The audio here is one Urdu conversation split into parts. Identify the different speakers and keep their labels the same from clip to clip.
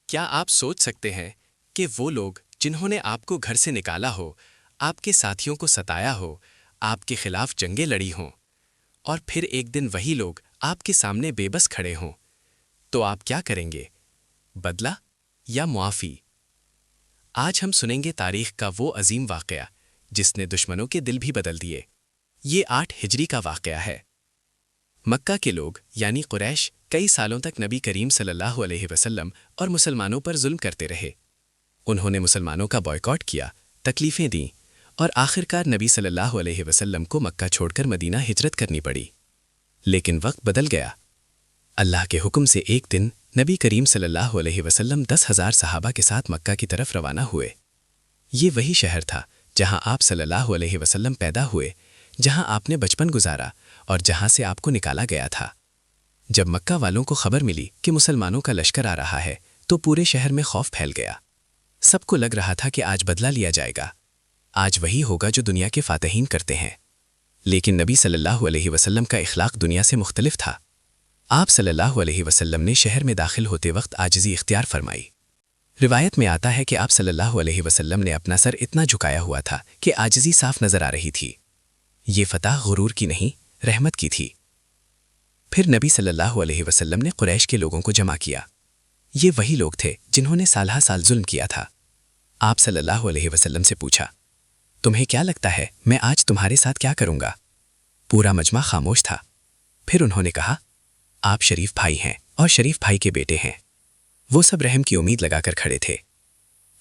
Speaker 1: کیا آپ سوچ سکتے ہیں کہ وہ لوگ جنہوں نے آپ کو گھر سے نکالا ہو، آپ کے ساتھیوں کو ستایا ہو، آپ کے خلاف جنگیں لڑی ہوں، اور پھر ایک دن وہی لوگ آپ کے سامنے بے بس کھڑے ہوں، تو آپ کیا کریں گے؟ بدلہ یا معافی؟ آج ہم سنیں گے تاریخ کا وہ عظیم واقعہ جس نے دشمنوں کے دل بھی بدل دیے۔ یہ 8 ہجری کا واقعہ ہے۔ مکہ کے لوگ یعنی قریش کئی سالوں تک نبی کریم صلی اللہ علیہ وسلم اور مسلمانوں پر ظلم کرتے رہے۔ انہوں نے مسلمانوں کا بائیکاٹ کیا، تکلیفیں دیں، اور آخرکار نبی صلی اللہ علیہ وسلم کو مکہ چھوڑ کر مدینہ ہجرت کرنی پڑی۔ لیکن وقت بدل گیا۔ اللہ کے حکم سے ایک دن نبی کریم صلی اللہ علیہ وسلم 10,000 صحابہ کے ساتھ مکہ کی طرف روانہ ہوئے۔ یہ وہی شہر تھا جہاں آپ صلی اللہ علیہ وسلم پیدا ہوئے، جہاں آپ نے بچپن گزارا اور جہاں سے آپ کو نکالا گیا تھا۔ جب مکہ والوں کو خبر ملی کہ مسلمانوں کا لشکر آ رہا ہے تو پورے شہر میں خوف پھیل گیا۔ سب کو لگ رہا تھا کہ آج بدلہ لیا جائے گا، آج وہی ہوگا جو دنیا کے فاتحین کرتے ہیں۔ لیکن نبی صلی اللہ علیہ وسلم کا اخلاق دنیا سے مختلف تھا۔ آپ صلی اللہ علیہ وسلم نے شہر میں داخل ہوتے وقت عاجزی اختیار فرمائی۔ روایت میں آتا ہے کہ آپ صلی اللہ علیہ وسلم نے اپنا سر اتنا جھکایا ہوا تھا کہ عاجزی صاف نظر آ رہی تھی۔ یہ فتح غرور کی نہیں، رحمت کی تھی۔ پھر نبی صلی اللہ علیہ وسلم نے قریش کے لوگوں کو جمع کیا۔ یہ وہی لوگ تھے جنہوں نے سالہ سال ظلم کیا تھا۔ آپ صلی اللہ علیہ وسلم سے پوچھا، تمہیں کیا لگتا ہے میں آج تمہارے ساتھ کیا کروں گا؟ پورا مجمع خاموش تھا۔ پھر انہوں نے کہا، آپ شریف بھائی ہیں اور شریف بھائی کے بیٹے ہیں۔ وہ سب رحم کی امید لگا کر کھڑے تھے۔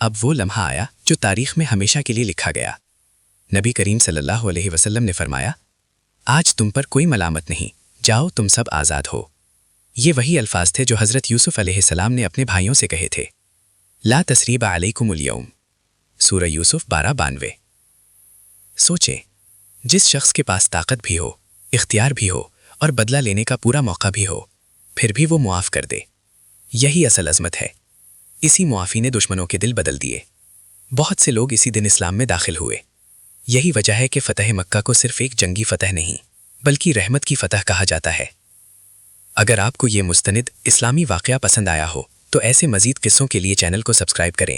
Speaker 1: اب وہ لمحہ آیا جو تاریخ میں ہمیشہ کے لیے لکھا گیا۔ نبی کریم صلی اللہ علیہ وسلم نے فرمایا، آج تم پر کوئی ملامت نہیں، جاؤ تم سب آزاد ہو۔ یہ وہی الفاظ تھے جو حضرت یوسف علیہ السلام نے اپنے بھائیوں سے کہے تھے۔ لا تثریب علیکم اليوم، سورہ یوسف 12:92۔ سوچیں، جس شخص کے پاس طاقت بھی ہو، اختیار بھی ہو اور بدلہ لینے کا پورا موقع بھی ہو، پھر بھی وہ معاف کر دے، یہی اصل عظمت ہے۔ اسی معافی نے دشمنوں کے دل بدل دیے۔ بہت سے لوگ اسی دن اسلام میں داخل ہوئے۔ یہی وجہ ہے کہ فتح مکہ کو صرف ایک جنگی فتح نہیں بلکہ رحمت کی فتح کہا جاتا ہے۔ اگر آپ کو یہ مستند اسلامی واقعہ پسند آیا ہو تو ایسے مزید قصوں کے لیے چینل کو سبسکرائب کریں۔